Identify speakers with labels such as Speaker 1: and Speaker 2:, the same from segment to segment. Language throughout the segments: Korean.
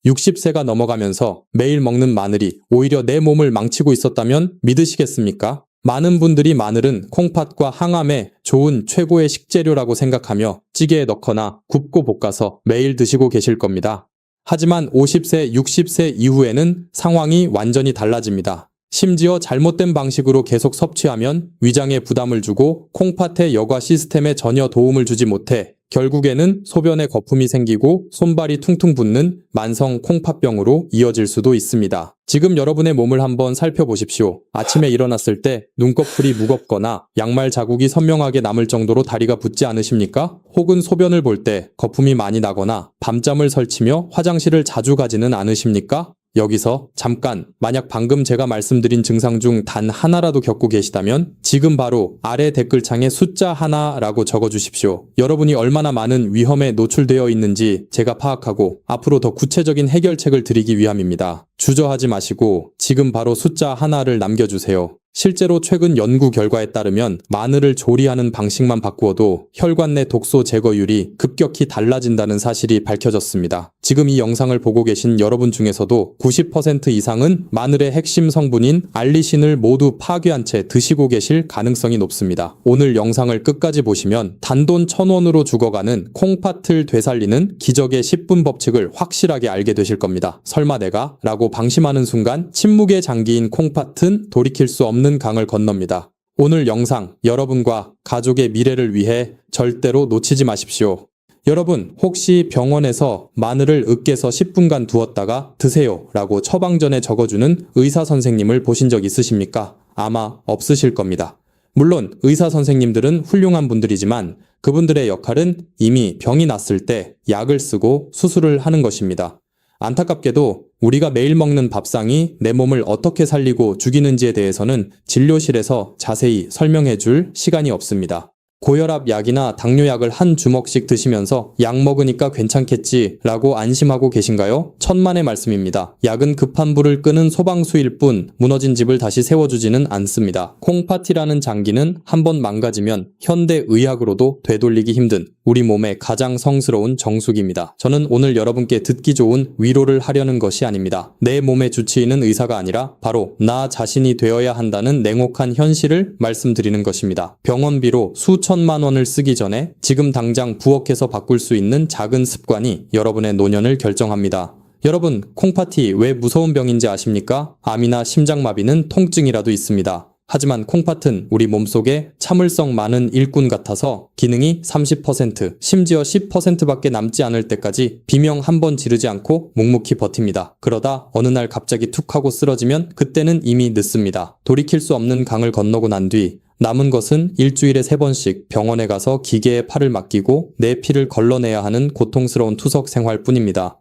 Speaker 1: 60세가 넘어가면서 매일 먹는 마늘이 오히려 내 몸을 망치고 있었다면 믿으시겠습니까? 많은 분들이 마늘은 콩팥과 항암에 좋은 최고의 식재료라고 생각하며 찌개에 넣거나 굽고 볶아서 매일 드시고 계실 겁니다. 하지만 50세, 60세 이후에는 상황이 완전히 달라집니다. 심지어 잘못된 방식으로 계속 섭취하면 위장에 부담을 주고 콩팥의 여과 시스템에 전혀 도움을 주지 못해 결국에는 소변에 거품이 생기고 손발이 퉁퉁 붓는 만성 콩팥병으로 이어질 수도 있습니다. 지금 여러분의 몸을 한번 살펴보십시오. 아침에 일어났을 때 눈꺼풀이 무겁거나 양말 자국이 선명하게 남을 정도로 다리가 붓지 않으십니까? 혹은 소변을 볼 때 거품이 많이 나거나 밤잠을 설치며 화장실을 자주 가지는 않으십니까? 여기서 잠깐, 만약 방금 제가 말씀드린 증상 중 단 하나라도 겪고 계시다면 지금 바로 아래 댓글창에 숫자 하나라고 적어주십시오. 여러분이 얼마나 많은 위험에 노출되어 있는지 제가 파악하고 앞으로 더 구체적인 해결책을 드리기 위함입니다. 주저하지 마시고 지금 바로 숫자 하나를 남겨주세요. 실제로 최근 연구 결과에 따르면 마늘을 조리하는 방식만 바꾸어도 혈관 내 독소 제거율이 급격히 달라진다는 사실이 밝혀졌습니다. 지금 이 영상을 보고 계신 여러분 중에서도 90% 이상은 마늘의 핵심 성분인 알리신을 모두 파괴한 채 드시고 계실 가능성이 높습니다. 오늘 영상을 끝까지 보시면 단돈 1,000원으로 죽어가는 콩팥을 되살리는 기적의 10분 법칙을 확실하게 알게 되실 겁니다. 설마 내가? 라고 방심하는 순간 침묵의 장기인 콩팥은 돌이킬 수 없는 강을 건넙니다. 오늘 영상 여러분과 가족의 미래를 위해 절대로 놓치지 마십시오. 여러분 혹시 병원에서 마늘을 으깨서 10분간 두었다가 드세요 라고 처방전에 적어주는 의사 선생님을 보신 적 있으십니까? 아마 없으실 겁니다. 물론 의사 선생님들은 훌륭한 분들이지만 그분들의 역할은 이미 병이 났을 때 약을 쓰고 수술을 하는 것입니다. 안타깝게도 우리가 매일 먹는 밥상이 내 몸을 어떻게 살리고 죽이는지에 대해서는 진료실에서 자세히 설명해 줄 시간이 없습니다. 고혈압 약이나 당뇨약을 한 주먹씩 드시면서 약 먹으니까 괜찮겠지 라고 안심하고 계신가요? 천만의 말씀입니다. 약은 급한 불을 끄는 소방수일 뿐 무너진 집을 다시 세워주지는 않습니다. 콩팥이라는 장기는 한번 망가지면 현대의학으로도 되돌리기 힘든 우리 몸의 가장 성스러운 정수기입니다. 저는 오늘 여러분께 듣기 좋은 위로를 하려는 것이 아닙니다. 내 몸의 주치의는 의사가 아니라 바로 나 자신이 되어야 한다는 냉혹한 현실을 말씀드리는 것입니다. 병원비로 수천만 원을 쓰기 전에 지금 당장 부엌에서 바꿀 수 있는 작은 습관이 여러분의 노년을 결정합니다. 여러분, 콩팥이 왜 무서운 병인지 아십니까? 암이나 심장마비는 통증이라도 있습니다. 하지만 콩팥은 우리 몸속에 참을성 많은 일꾼 같아서 기능이 30%, 심지어 10%밖에 남지 않을 때까지 비명 한 번 지르지 않고 묵묵히 버팁니다. 그러다 어느 날 갑자기 툭 하고 쓰러지면 그때는 이미 늦습니다. 돌이킬 수 없는 강을 건너고 난 뒤 남은 것은 일주일에 3번씩 병원에 가서 기계에 팔을 맡기고 내 피를 걸러내야 하는 고통스러운 투석 생활뿐입니다.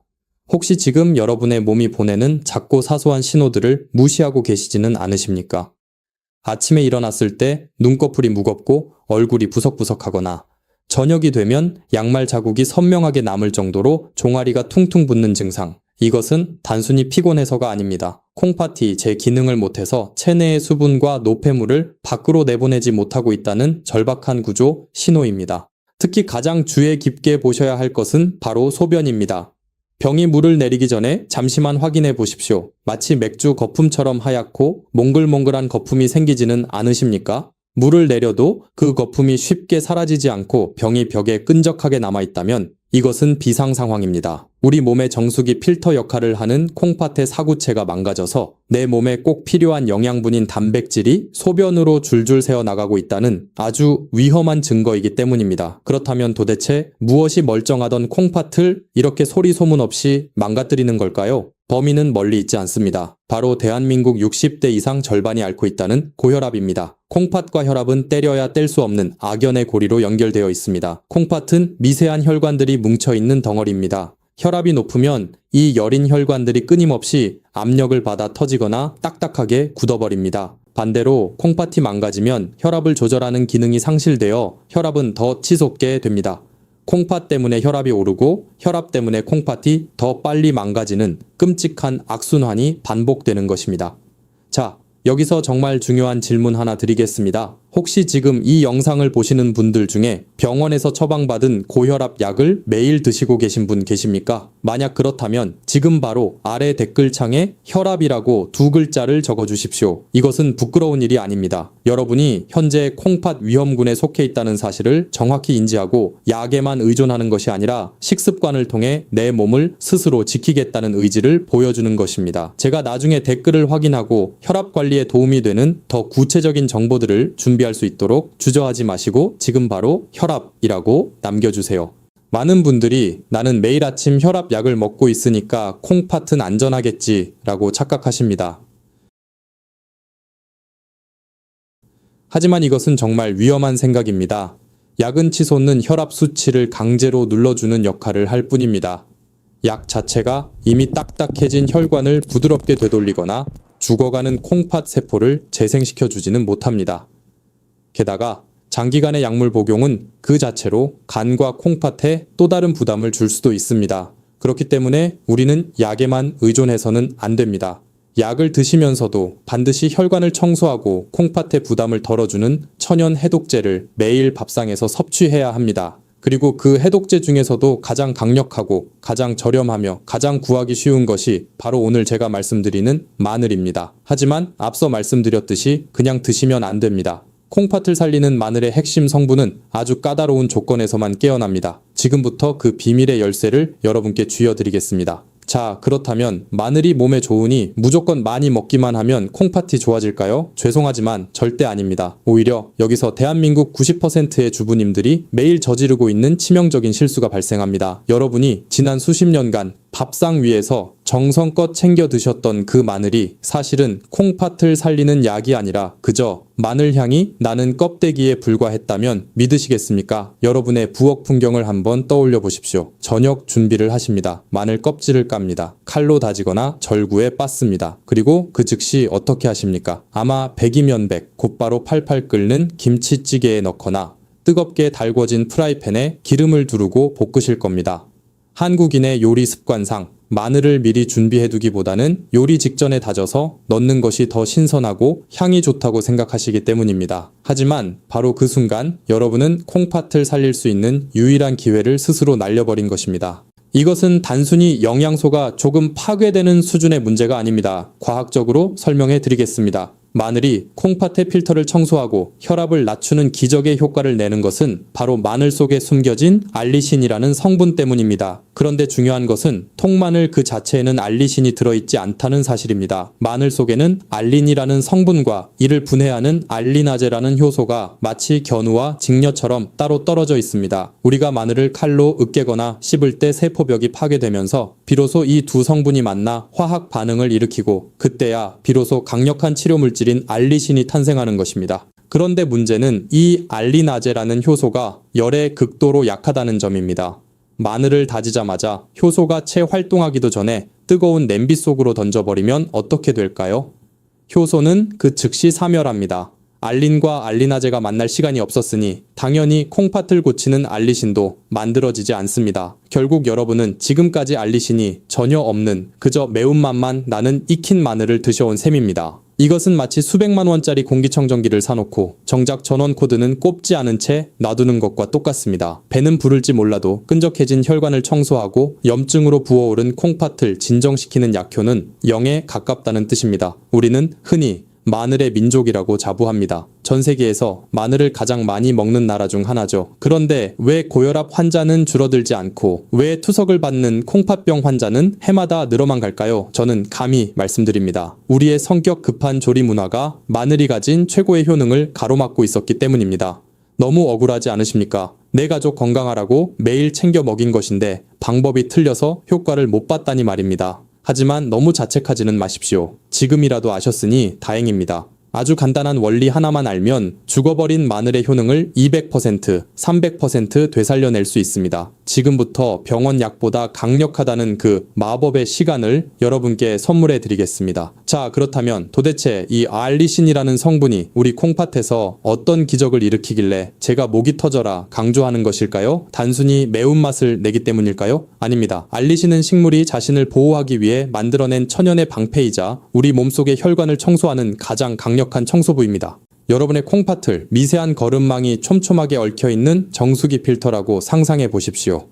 Speaker 1: 혹시 지금 여러분의 몸이 보내는 작고 사소한 신호들을 무시하고 계시지는 않으십니까? 아침에 일어났을 때 눈꺼풀이 무겁고 얼굴이 부석부석하거나 저녁이 되면 양말 자국이 선명하게 남을 정도로 종아리가 퉁퉁 붓는 증상. 이것은 단순히 피곤해서가 아닙니다. 콩팥이 제 기능을 못해서 체내의 수분과 노폐물을 밖으로 내보내지 못하고 있다는 절박한 구조 신호입니다. 특히 가장 주의 깊게 보셔야 할 것은 바로 소변입니다. 병이 물을 내리기 전에 잠시만 확인해 보십시오. 마치 맥주 거품처럼 하얗고 몽글몽글한 거품이 생기지는 않으십니까? 물을 내려도 그 거품이 쉽게 사라지지 않고 병이 벽에 끈적하게 남아있다면 이것은 비상 상황입니다. 우리 몸의 정수기 필터 역할을 하는 콩팥의 사구체가 망가져서 내 몸에 꼭 필요한 영양분인 단백질이 소변으로 줄줄 새어나가고 있다는 아주 위험한 증거이기 때문입니다. 그렇다면 도대체 무엇이 멀쩡하던 콩팥을 이렇게 소리 소문 없이 망가뜨리는 걸까요? 범인은 멀리 있지 않습니다. 바로 대한민국 60대 이상 절반이 앓고 있다는 고혈압입니다. 콩팥과 혈압은 때려야 뗄 수 없는 악연의 고리로 연결되어 있습니다. 콩팥은 미세한 혈관들이 뭉쳐있는 덩어리입니다. 혈압이 높으면 이 여린 혈관들이 끊임없이 압력을 받아 터지거나 딱딱하게 굳어버립니다. 반대로 콩팥이 망가지면 혈압을 조절하는 기능이 상실되어 혈압은 더 치솟게 됩니다. 콩팥 때문에 혈압이 오르고 혈압 때문에 콩팥이 더 빨리 망가지는 끔찍한 악순환이 반복되는 것입니다. 자, 여기서 정말 중요한 질문 하나 드리겠습니다. 혹시 지금 이 영상을 보시는 분들 중에 병원에서 처방받은 고혈압 약을 매일 드시고 계신 분 계십니까? 만약 그렇다면 지금 바로 아래 댓글창에 혈압이라고 두 글자를 적어주십시오. 이것은 부끄러운 일이 아닙니다. 여러분이 현재 콩팥 위험군에 속해 있다는 사실을 정확히 인지하고 약에만 의존하는 것이 아니라 식습관을 통해 내 몸을 스스로 지키겠다는 의지를 보여주는 것입니다. 제가 나중에 댓글을 확인하고 혈압 관리에 도움이 되는 더 구체적인 정보들을 준비할 수 있도록 주저하지 마시고 지금 바로 혈압이라고 남겨주세요. 많은 분들이 나는 매일 아침 혈압 약을 먹고 있으니까 콩팥은 안전하겠지 라고 착각하십니다. 하지만 이것은 정말 위험한 생각입니다. 약은 치솟는 혈압 수치를 강제로 눌러주는 역할을 할 뿐입니다. 약 자체가 이미 딱딱해진 혈관을 부드럽게 되돌리거나 죽어가는 콩팥 세포를 재생시켜 주지는 못합니다. 게다가 장기간의 약물 복용은 그 자체로 간과 콩팥에 또 다른 부담을 줄 수도 있습니다. 그렇기 때문에 우리는 약에만 의존해서는 안 됩니다. 약을 드시면서도 반드시 혈관을 청소하고 콩팥의 부담을 덜어주는 천연 해독제를 매일 밥상에서 섭취해야 합니다. 그리고 그 해독제 중에서도 가장 강력하고 가장 저렴하며 가장 구하기 쉬운 것이 바로 오늘 제가 말씀드리는 마늘입니다. 하지만 앞서 말씀드렸듯이 그냥 드시면 안 됩니다. 콩팥을 살리는 마늘의 핵심 성분은 아주 까다로운 조건에서만 깨어납니다. 지금부터 그 비밀의 열쇠를 여러분께 쥐어드리겠습니다. 자, 그렇다면 마늘이 몸에 좋으니 무조건 많이 먹기만 하면 콩팥이 좋아질까요? 죄송하지만 절대 아닙니다. 오히려 여기서 대한민국 90%의 주부님들이 매일 저지르고 있는 치명적인 실수가 발생합니다. 여러분이 지난 수십 년간 밥상 위에서 정성껏 챙겨 드셨던 그 마늘이 사실은 콩팥을 살리는 약이 아니라 그저 마늘 향이 나는 껍데기에 불과했다면 믿으시겠습니까? 여러분의 부엌 풍경을 한번 떠올려 보십시오. 저녁 준비를 하십니다. 마늘 껍질을 깝니다. 칼로 다지거나 절구에 빻습니다. 그리고 그 즉시 어떻게 하십니까? 아마 100이면 100, 곧바로 팔팔 끓는 김치찌개에 넣거나 뜨겁게 달궈진 프라이팬에 기름을 두르고 볶으실 겁니다. 한국인의 요리 습관상 마늘을 미리 준비해두기보다는 요리 직전에 다져서 넣는 것이 더 신선하고 향이 좋다고 생각하시기 때문입니다. 하지만 바로 그 순간 여러분은 콩팥을 살릴 수 있는 유일한 기회를 스스로 날려버린 것입니다. 이것은 단순히 영양소가 조금 파괴되는 수준의 문제가 아닙니다. 과학적으로 설명해 드리겠습니다. 마늘이 콩팥의 필터를 청소하고 혈압을 낮추는 기적의 효과를 내는 것은 바로 마늘 속에 숨겨진 알리신이라는 성분 때문입니다. 그런데 중요한 것은 통마늘 그 자체에는 알리신이 들어있지 않다는 사실입니다. 마늘 속에는 알린이라는 성분과 이를 분해하는 알리나제라는 효소가 마치 견우와 직녀처럼 따로 떨어져 있습니다. 우리가 마늘을 칼로 으깨거나 씹을 때 세포벽이 파괴되면서 비로소 이 두 성분이 만나 화학 반응을 일으키고 그때야 비로소 강력한 치료물질인 알리신이 탄생하는 것입니다. 그런데 문제는 이 알리나제라는 효소가 열에 극도로 약하다는 점입니다. 마늘을 다지자마자 효소가 채 활동하기도 전에 뜨거운 냄비 속으로 던져버리면 어떻게 될까요? 효소는 그 즉시 사멸합니다. 알린과 알리나제가 만날 시간이 없었으니 당연히 콩팥을 고치는 알리신도 만들어지지 않습니다. 결국 여러분은 지금까지 알리신이 전혀 없는 그저 매운맛만 나는 익힌 마늘을 드셔온 셈입니다. 이것은 마치 수백만 원짜리 공기청정기를 사놓고 정작 전원 코드는 꼽지 않은 채 놔두는 것과 똑같습니다. 배는 부를지 몰라도 끈적해진 혈관을 청소하고 염증으로 부어오른 콩팥을 진정시키는 약효는 0에 가깝다는 뜻입니다. 우리는 흔히 마늘의 민족이라고 자부합니다. 전 세계에서 마늘을 가장 많이 먹는 나라 중 하나죠. 그런데 왜 고혈압 환자는 줄어들지 않고 왜 투석을 받는 콩팥병 환자는 해마다 늘어만 갈까요? 저는 감히 말씀드립니다. 우리의 성격 급한 조리 문화가 마늘이 가진 최고의 효능을 가로막고 있었기 때문입니다. 너무 억울하지 않으십니까? 내 가족 건강하라고 매일 챙겨 먹인 것인데 방법이 틀려서 효과를 못 봤다니 말입니다. 하지만 너무 자책하지는 마십시오. 지금이라도 아셨으니 다행입니다. 아주 간단한 원리 하나만 알면 죽어버린 마늘의 효능을 200%, 300% 되살려낼 수 있습니다. 지금부터 병원 약보다 강력하다는 그 마법의 시간을 여러분께 선물해 드리겠습니다. 자, 그렇다면 도대체 이 알리신이라는 성분이 우리 콩팥에서 어떤 기적을 일으키길래 제가 목이 터져라 강조하는 것일까요? 단순히 매운맛을 내기 때문일까요? 아닙니다. 알리신은 식물이 자신을 보호하기 위해 만들어낸 천연의 방패이자 우리 몸속의 혈관을 청소하는 가장 강력한 청소부입니다. 여러분의 콩팥을 미세한 거름망이 촘촘하게 얽혀있는 정수기 필터라고 상상해 보십시오.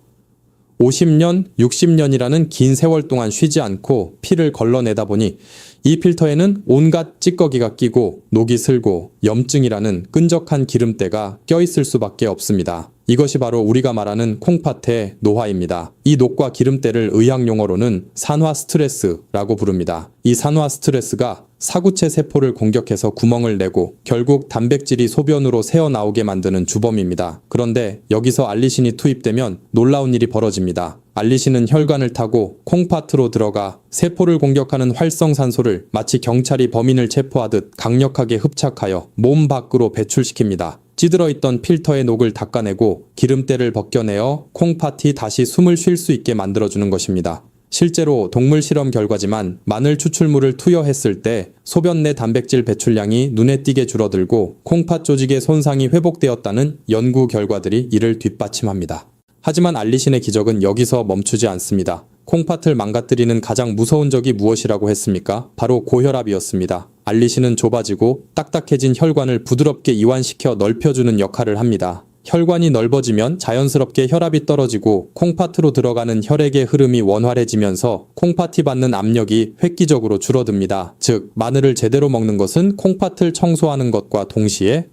Speaker 1: 50년, 60년이라는 긴 세월 동안 쉬지 않고 피를 걸러내다 보니 이 필터에는 온갖 찌꺼기가 끼고 녹이 슬고 염증이라는 끈적한 기름때가 껴있을 수밖에 없습니다. 이것이 바로 우리가 말하는 콩팥의 노화입니다. 이 녹과 기름때를 의학 용어로는 산화 스트레스라고 부릅니다. 이 산화 스트레스가 사구체 세포를 공격해서 구멍을 내고 결국 단백질이 소변으로 새어나오게 만드는 주범입니다. 그런데 여기서 알리신이 투입되면 놀라운 일이 벌어집니다. 알리신은 혈관을 타고 콩팥으로 들어가 세포를 공격하는 활성산소를 마치 경찰이 범인을 체포하듯 강력하게 흡착하여 몸 밖으로 배출시킵니다. 찌들어 있던 필터의 녹을 닦아내고 기름때를 벗겨내어 콩팥이 다시 숨을 쉴 수 있게 만들어주는 것입니다. 실제로 동물 실험 결과지만 마늘 추출물을 투여했을 때 소변 내 단백질 배출량이 눈에 띄게 줄어들고 콩팥 조직의 손상이 회복되었다는 연구 결과들이 이를 뒷받침합니다. 하지만 알리신의 기적은 여기서 멈추지 않습니다. 콩팥을 망가뜨리는 가장 무서운 적이 무엇이라고 했습니까? 바로 고혈압이었습니다. 알리신은 좁아지고 딱딱해진 혈관을 부드럽게 이완시켜 넓혀주는 역할을 합니다. 혈관이 넓어지면 자연스럽게 혈압이 떨어지고 콩팥으로 들어가는 혈액의 흐름이 원활해지면서 콩팥이 받는 압력이 획기적으로 줄어듭니다. 즉, 마늘을 제대로 먹는 것은 콩팥을 청소하는 것과 동시에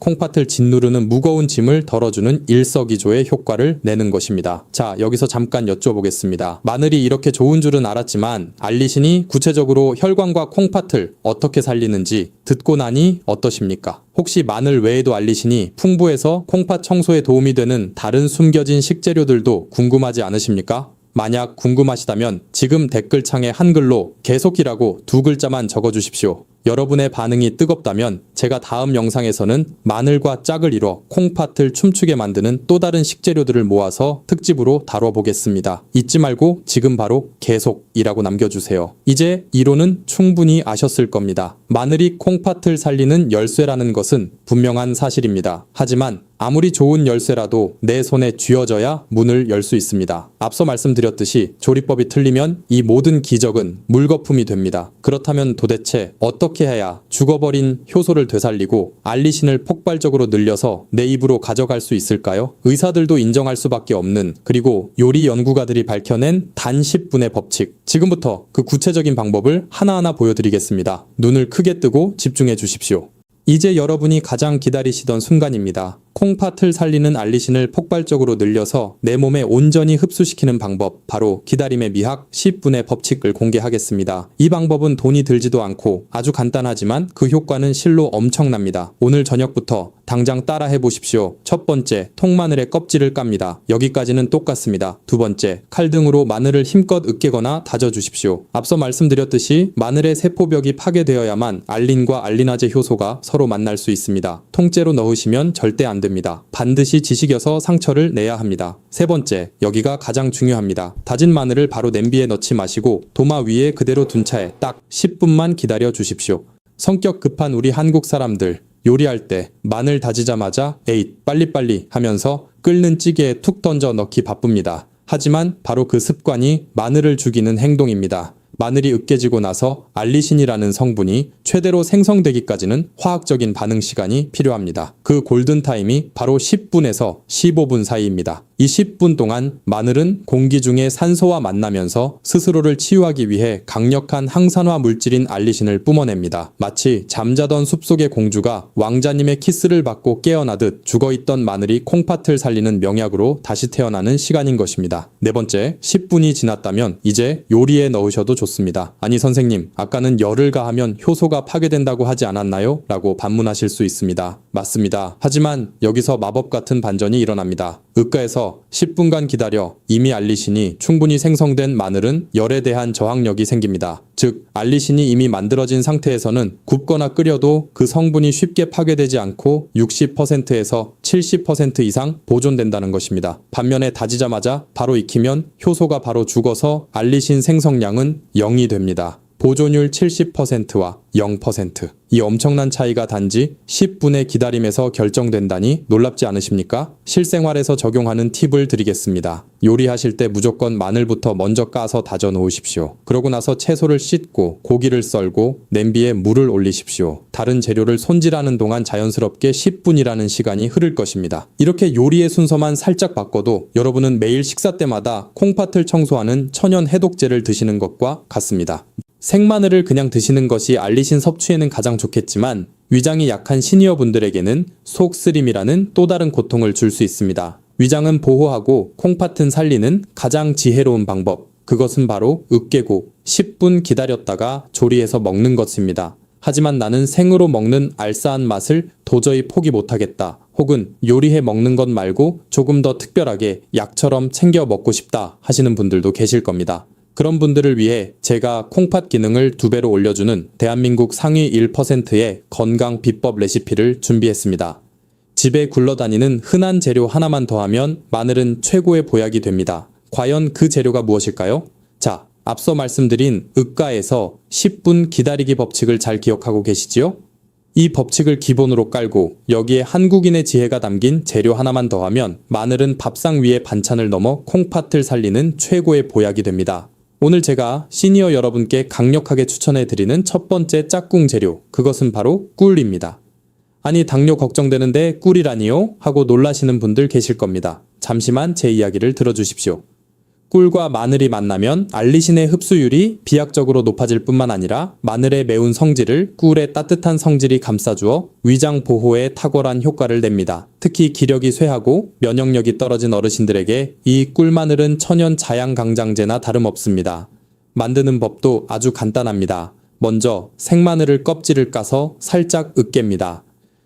Speaker 1: 콩팥을 짓누르는 무거운 짐을 덜어주는 일석이조의 효과를 내는 것입니다. 자, 여기서 잠깐 여쭤보겠습니다. 마늘이 이렇게 좋은 줄은 알았지만 알리신이 구체적으로 혈관과 콩팥을 어떻게 살리는지 듣고 나니 어떠십니까? 혹시 마늘 외에도 알리신이 풍부해서 콩팥 청소에 도움이 되는 다른 숨겨진 식재료들도 궁금하지 않으십니까? 만약 궁금하시다면 지금 댓글창에 한글로 계속이라고 2글자만 적어주십시오. 여러분의 반응이 뜨겁다면 제가 다음 영상에서는 마늘과 짝을 이뤄 콩팥을 춤추게 만드는 또 다른 식재료들을 모아서 특집으로 다뤄보겠습니다. 잊지 말고 지금 바로 계속이라고 남겨주세요. 이제 이론은 충분히 아셨을 겁니다. 마늘이 콩팥을 살리는 열쇠라는 것은 분명한 사실입니다. 하지만 아무리 좋은 열쇠라도 내 손에 쥐어져야 문을 열 수 있습니다. 앞서 말씀드렸듯이 조리법이 틀리면 이 모든 기적은 물거품이 됩니다. 그렇다면 도대체 어떻게 해야 죽어버린 효소를 되살리고 알리신을 폭발적으로 늘려서 내 입으로 가져갈 수 있을까요? 의사들도 인정할 수밖에 없는, 그리고 요리 연구가들이 밝혀낸 단 10분의 법칙. 지금부터 그 구체적인 방법을 하나하나 보여드리겠습니다. 눈을 크게 뜨고 집중해 주십시오. 이제 여러분이 가장 기다리시던 순간입니다. 콩팥을 살리는 알리신을 폭발적으로 늘려서 내 몸에 온전히 흡수시키는 방법, 바로 기다림의 미학 10분의 법칙을 공개하겠습니다. 이 방법은 돈이 들지도 않고 아주 간단하지만 그 효과는 실로 엄청납니다. 오늘 저녁부터 당장 따라해 보십시오. 첫 번째, 통마늘의 껍질을 깝니다. 여기까지는 똑같습니다. 두 번째, 칼등으로 마늘을 힘껏 으깨거나 다져주십시오. 앞서 말씀드렸듯이 마늘의 세포벽이 파괴되어야만 알린과 알리나제 효소가 서로 만날 수 있습니다. 통째로 넣으시면 절대 안 됩니다. 반드시 지식여서 상처를 내야 합니다. 세 번째, 여기가 가장 중요합니다. 다진 마늘을 바로 냄비에 넣지 마시고 도마 위에 그대로 둔 차에 딱 10분만 기다려 주십시오. 성격 급한 우리 한국 사람들, 요리할 때 마늘 다지자마자 에잇 빨리빨리 하면서 끓는 찌개에 툭 던져 넣기 바쁩니다. 하지만 바로 그 습관이 마늘을 죽이는 행동입니다. 마늘이 으깨지고 나서 알리신이라는 성분이 최대로 생성되기까지는 화학적인 반응 시간이 필요합니다. 그 골든타임이 바로 10분에서 15분 사이입니다. 이 10분 동안 마늘은 공기 중에 산소와 만나면서 스스로를 치유하기 위해 강력한 항산화 물질인 알리신을 뿜어냅니다. 마치 잠자던 숲속의 공주가 왕자님의 키스를 받고 깨어나듯 죽어있던 마늘이 콩팥을 살리는 명약으로 다시 태어나는 시간인 것입니다. 네 번째, 10분이 지났다면 이제 요리에 넣으셔도 좋습니다. 아니 선생님, 아까는 열을 가하면 효소가 파괴된다고 하지 않았나요? 라고 반문하실 수 있습니다. 맞습니다. 하지만 여기서 마법 같은 반전이 일어납니다. 의가에서 10분간 기다려 이미 알리신이 충분히 생성된 마늘은 열에 대한 저항력이 생깁니다. 즉, 알리신이 이미 만들어진 상태에서는 굽거나 끓여도 그 성분이 쉽게 파괴되지 않고 60%에서 70% 이상 보존된다는 것입니다. 반면에 다지자마자 바로 익히면 효소가 바로 죽어서 알리신 생성량은 0이 됩니다. 보존율 70%와 0%. 이 엄청난 차이가 단지 10분의 기다림에서 결정된다니 놀랍지 않으십니까? 실생활에서 적용하는 팁을 드리겠습니다. 요리하실 때 무조건 마늘부터 먼저 까서 다져 놓으십시오. 그러고 나서 채소를 씻고 고기를 썰고 냄비에 물을 올리십시오. 다른 재료를 손질하는 동안 자연스럽게 10분이라는 시간이 흐를 것입니다. 이렇게 요리의 순서만 살짝 바꿔도 여러분은 매일 식사 때마다 콩팥을 청소하는 천연 해독제를 드시는 것과 같습니다. 생마늘을 그냥 드시는 것이 알리신 섭취에는 가장 좋겠지만 위장이 약한 시니어분들에게는 속쓰림이라는 또 다른 고통을 줄 수 있습니다. 위장은 보호하고 콩팥은 살리는 가장 지혜로운 방법. 그것은 바로 으깨고 10분 기다렸다가 조리해서 먹는 것입니다. 하지만 나는 생으로 먹는 알싸한 맛을 도저히 포기 못하겠다. 혹은 요리해 먹는 것 말고 조금 더 특별하게 약처럼 챙겨 먹고 싶다 하시는 분들도 계실 겁니다. 그런 분들을 위해 제가 콩팥 기능을 2배로 올려주는 대한민국 상위 1%의 건강 비법 레시피를 준비했습니다. 집에 굴러다니는 흔한 재료 하나만 더하면 마늘은 최고의 보약이 됩니다. 과연 그 재료가 무엇일까요? 자, 앞서 말씀드린 으가에서 10분 기다리기 법칙을 잘 기억하고 계시지요? 이 법칙을 기본으로 깔고 여기에 한국인의 지혜가 담긴 재료 하나만 더하면 마늘은 밥상 위의 반찬을 넘어 콩팥을 살리는 최고의 보약이 됩니다. 오늘 제가 시니어 여러분께 강력하게 추천해드리는 첫 번째 짝꿍 재료, 그것은 바로 꿀입니다. 아니 당뇨 걱정되는데 꿀이라니요? 하고 놀라시는 분들 계실 겁니다. 잠시만 제 이야기를 들어주십시오. 꿀과 마늘이 만나면 알리신의 흡수율이 비약적으로 높아질 뿐만 아니라 마늘의 매운 성질을 꿀의 따뜻한 성질이 감싸주어 위장 보호에 탁월한 효과를 냅니다. 특히 기력이 쇠하고 면역력이 떨어진 어르신들에게 이 꿀마늘은 천연 자양강장제나 다름없습니다. 만드는 법도 아주 간단합니다. 먼저 생마늘을 껍질을 까서 살짝 으깹니다.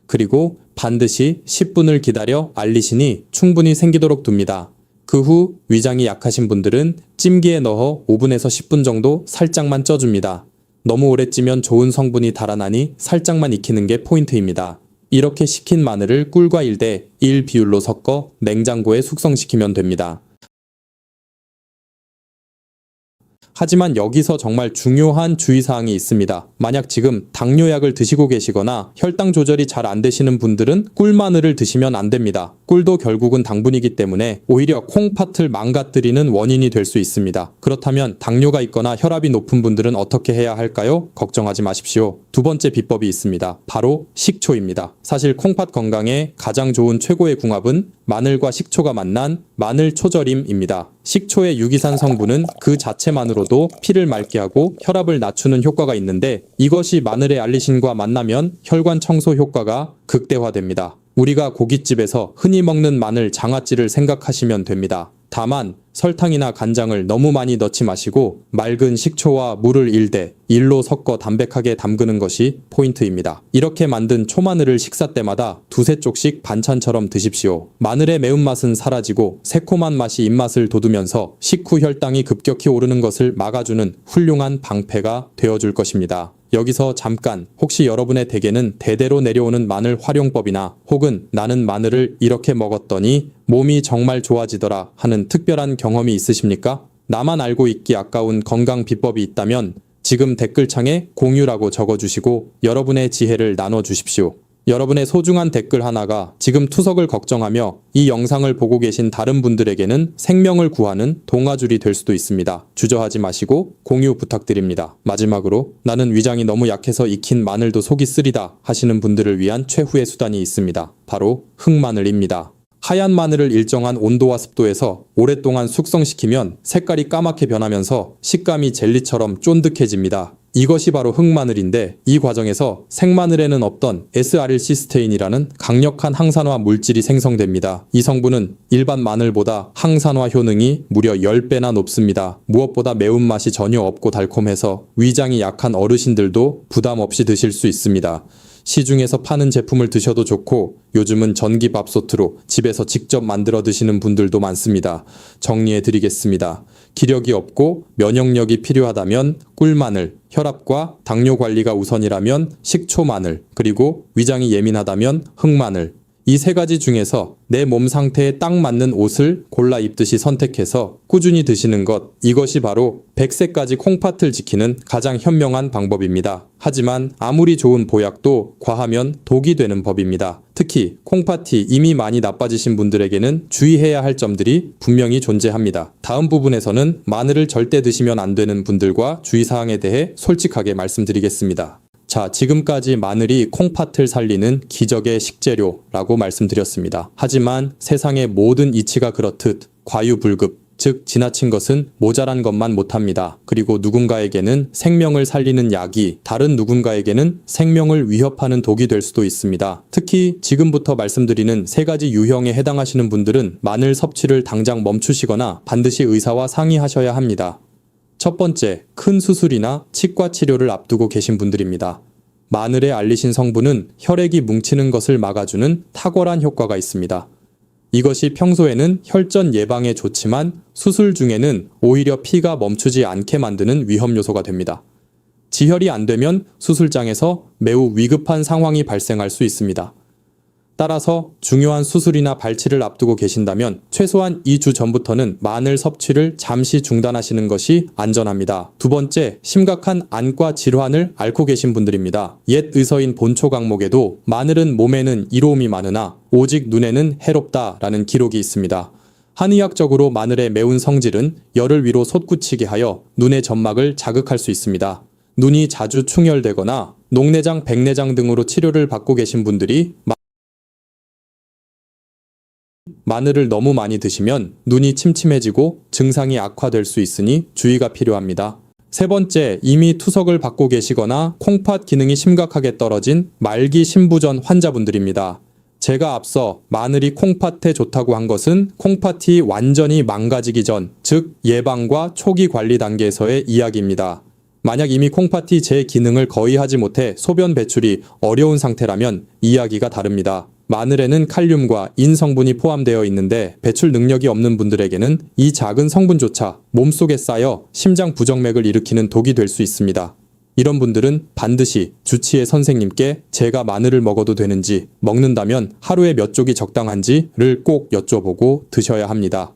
Speaker 1: 그리고 반드시 10분을 기다려 알리신이 충분히 생기도록 둡니다. 그 후 위장이 약하신 분들은 찜기에 넣어 5분에서 10분 정도 살짝만 쪄줍니다. 너무 오래 찌면 좋은 성분이 달아나니 살짝만 익히는 게 포인트입니다. 이렇게 식힌 마늘을 꿀과 1대 1 비율로 섞어 냉장고에 숙성시키면 됩니다. 하지만 여기서 정말 중요한 주의사항이 있습니다. 만약 지금 당뇨약을 드시고 계시거나 혈당 조절이 잘 안 되시는 분들은 꿀마늘을 드시면 안 됩니다. 꿀도 결국은 당분이기 때문에 오히려 콩팥을 망가뜨리는 원인이 될 수 있습니다. 그렇다면 당뇨가 있거나 혈압이 높은 분들은 어떻게 해야 할까요? 걱정하지 마십시오. 두 번째 비법이 있습니다. 바로 식초입니다. 사실 콩팥 건강에 가장 좋은 최고의 궁합은 마늘과 식초가 만난 마늘 초절임입니다. 식초의 유기산 성분은 그 자체만으로도 피를 맑게 하고 혈압을 낮추는 효과가 있는데 이것이 마늘의 알리신과 만나면 혈관 청소 효과가 극대화됩니다. 우리가 고깃집에서 흔히 먹는 마늘 장아찌를 생각하시면 됩니다. 다만 설탕이나 간장을 너무 많이 넣지 마시고 맑은 식초와 물을 1대 1로 섞어 담백하게 담그는 것이 포인트입니다. 이렇게 만든 초마늘을 식사 때마다 두세 쪽씩 반찬처럼 드십시오. 마늘의 매운맛은 사라지고 새콤한 맛이 입맛을 돋우면서 식후 혈당이 급격히 오르는 것을 막아주는 훌륭한 방패가 되어줄 것입니다. 여기서 잠깐 혹시 여러분의 댁에는 대대로 내려오는 마늘 활용법이나 혹은 나는 마늘을 이렇게 먹었더니 몸이 정말 좋아지더라 하는 특별한 경험이 있으십니까? 나만 알고 있기 아까운 건강 비법이 있다면 지금 댓글창에 공유라고 적어주시고 여러분의 지혜를 나눠주십시오. 여러분의 소중한 댓글 하나가 지금 투석을 걱정하며 이 영상을 보고 계신 다른 분들에게는 생명을 구하는 동아줄이 될 수도 있습니다. 주저하지 마시고 공유 부탁드립니다. 마지막으로 나는 위장이 너무 약해서 익힌 마늘도 속이 쓰리다 하시는 분들을 위한 최후의 수단이 있습니다. 바로 흑마늘입니다. 하얀 마늘을 일정한 온도와 습도에서 오랫동안 숙성시키면 색깔이 까맣게 변하면서 식감이 젤리처럼 쫀득해집니다. 이것이 바로 흑마늘인데 이 과정에서 생마늘에는 없던 S아릴시스테인이라는 강력한 항산화 물질이 생성됩니다. 이 성분은 일반 마늘보다 항산화 효능이 무려 10배나 높습니다. 무엇보다 매운맛이 전혀 없고 달콤해서 위장이 약한 어르신들도 부담 없이 드실 수 있습니다. 시중에서 파는 제품을 드셔도 좋고 요즘은 전기밥솥으로 집에서 직접 만들어 드시는 분들도 많습니다. 정리해 드리겠습니다. 기력이 없고 면역력이 필요하다면 꿀마늘, 혈압과 당뇨 관리가 우선이라면 식초마늘, 그리고 위장이 예민하다면 흑마늘. 이 세 가지 중에서 내 몸 상태에 딱 맞는 옷을 골라 입듯이 선택해서 꾸준히 드시는 것, 이것이 바로 100세까지 콩팥을 지키는 가장 현명한 방법입니다. 하지만 아무리 좋은 보약도 과하면 독이 되는 법입니다. 특히 콩팥이 이미 많이 나빠지신 분들에게는 주의해야 할 점들이 분명히 존재합니다. 다음 부분에서는 마늘을 절대 드시면 안 되는 분들과 주의사항에 대해 솔직하게 말씀드리겠습니다. 자, 지금까지 마늘이 콩팥을 살리는 기적의 식재료라고 말씀드렸습니다. 하지만 세상의 모든 이치가 그렇듯 과유불급, 즉 지나친 것은 모자란 것만 못합니다. 그리고 누군가에게는 생명을 살리는 약이 다른 누군가에게는 생명을 위협하는 독이 될 수도 있습니다. 특히 지금부터 말씀드리는 세 가지 유형에 해당하시는 분들은 마늘 섭취를 당장 멈추시거나 반드시 의사와 상의하셔야 합니다. 첫 번째, 큰 수술이나 치과 치료를 앞두고 계신 분들입니다. 마늘에 알리신 성분은 혈액이 뭉치는 것을 막아주는 탁월한 효과가 있습니다. 이것이 평소에는 혈전 예방에 좋지만 수술 중에는 오히려 피가 멈추지 않게 만드는 위험 요소가 됩니다. 지혈이 안 되면 수술장에서 매우 위급한 상황이 발생할 수 있습니다. 따라서 중요한 수술이나 발치를 앞두고 계신다면 최소한 2주 전부터는 마늘 섭취를 잠시 중단하시는 것이 안전합니다. 두 번째, 심각한 안과 질환을 앓고 계신 분들입니다. 옛 의서인 본초 강목에도 마늘은 몸에는 이로움이 많으나 오직 눈에는 해롭다라는 기록이 있습니다. 한의학적으로 마늘의 매운 성질은 열을 위로 솟구치게 하여 눈의 점막을 자극할 수 있습니다. 눈이 자주 충혈되거나 녹내장, 백내장 등으로 치료를 받고 계신 분들이 마늘을 너무 많이 드시면 눈이 침침해지고 증상이 악화될 수 있으니 주의가 필요합니다. 세 번째, 이미 투석을 받고 계시거나 콩팥 기능이 심각하게 떨어진 말기 신부전 환자분들입니다. 제가 앞서 마늘이 콩팥에 좋다고 한 것은 콩팥이 완전히 망가지기 전, 즉 예방과 초기 관리 단계에서의 이야기입니다. 만약 이미 콩팥이 제 기능을 거의 하지 못해 소변 배출이 어려운 상태라면 이야기가 다릅니다. 마늘에는 칼륨과 인 성분이 포함되어 있는데 배출 능력이 없는 분들에게는 이 작은 성분조차 몸속에 쌓여 심장 부정맥을 일으키는 독이 될 수 있습니다. 이런 분들은 반드시 주치의 선생님께 제가 마늘을 먹어도 되는지, 먹는다면 하루에 몇 쪽이 적당한지를 꼭 여쭤보고 드셔야 합니다.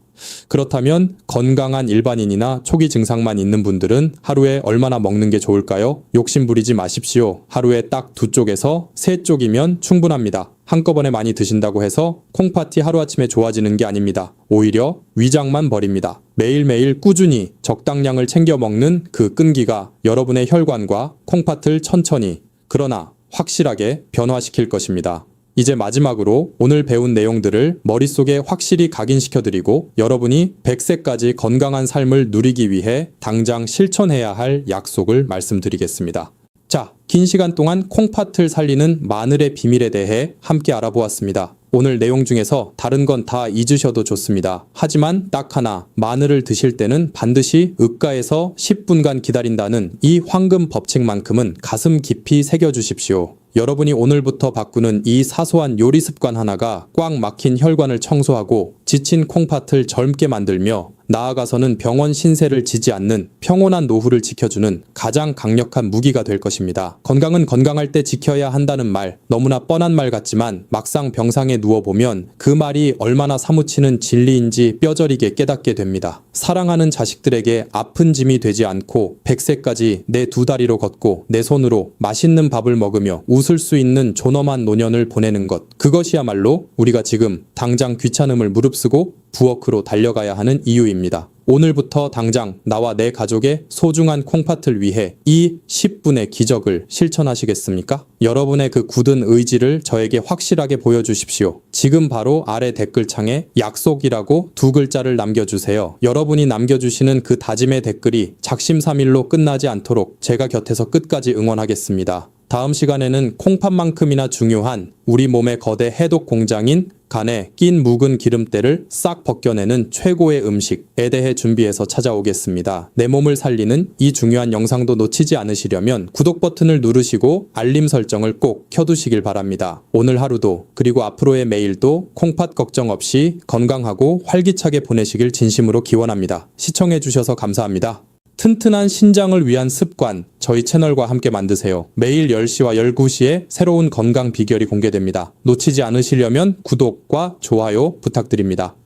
Speaker 1: 그렇다면 건강한 일반인이나 초기 증상만 있는 분들은 하루에 얼마나 먹는 게 좋을까요? 욕심 부리지 마십시오. 하루에 딱 2쪽에서 3쪽이면 충분합니다. 한꺼번에 많이 드신다고 해서 콩팥이 하루아침에 좋아지는 게 아닙니다. 오히려 위장만 버립니다. 매일매일 꾸준히 적당량을 챙겨 먹는 그 끈기가 여러분의 혈관과 콩팥을 천천히, 그러나 확실하게 변화시킬 것입니다. 이제 마지막으로 오늘 배운 내용들을 머릿속에 확실히 각인시켜드리고 여러분이 100세까지 건강한 삶을 누리기 위해 당장 실천해야 할 약속을 말씀드리겠습니다. 자, 긴 시간 동안 콩팥을 살리는 마늘의 비밀에 대해 함께 알아보았습니다. 오늘 내용 중에서 다른 건 다 잊으셔도 좋습니다. 하지만 딱 하나, 마늘을 드실 때는 반드시 의가에서 10분간 기다린다는 이 황금 법칙만큼은 가슴 깊이 새겨주십시오. 여러분이 오늘부터 바꾸는 이 사소한 요리 습관 하나가 꽉 막힌 혈관을 청소하고 지친 콩팥을 젊게 만들며 나아가서는 병원 신세를 지지 않는 평온한 노후를 지켜주는 가장 강력한 무기가 될 것입니다. 건강은 건강할 때 지켜야 한다는 말, 너무나 뻔한 말 같지만 막상 병상에 누워보면 그 말이 얼마나 사무치는 진리인지 뼈저리게 깨닫게 됩니다. 사랑하는 자식들에게 아픈 짐이 되지 않고 100세까지 내 2다리로 걷고 내 손으로 맛있는 밥을 먹으며 웃을 수 있는 존엄한 노년을 보내는 것, 그것이야말로 우리가 지금 당장 귀찮음을 무릅쓰고 부엌으로 달려가야 하는 이유입니다. 오늘부터 당장 나와 내 가족의 소중한 콩팥을 위해 이 10분의 기적을 실천하시겠습니까? 여러분의 그 굳은 의지를 저에게 확실하게 보여주십시오. 지금 바로 아래 댓글창에 약속이라고 2글자를 남겨주세요. 여러분이 남겨주시는 그 다짐의 댓글이 작심삼일로 끝나지 않도록 제가 곁에서 끝까지 응원하겠습니다. 다음 시간에는 콩팥만큼이나 중요한 우리 몸의 거대 해독 공장인 간에 낀 묵은 기름때를 싹 벗겨내는 최고의 음식에 대해 준비해서 찾아오겠습니다. 내 몸을 살리는 이 중요한 영상도 놓치지 않으시려면 구독 버튼을 누르시고 알림 설정을 꼭 켜두시길 바랍니다. 오늘 하루도 그리고 앞으로의 매일도 콩팥 걱정 없이 건강하고 활기차게 보내시길 진심으로 기원합니다. 시청해주셔서 감사합니다. 튼튼한 신장을 위한 습관, 저희 채널과 함께 만드세요. 매일 10시와 19시에 새로운 건강 비결이 공개됩니다. 놓치지 않으시려면 구독과 좋아요 부탁드립니다.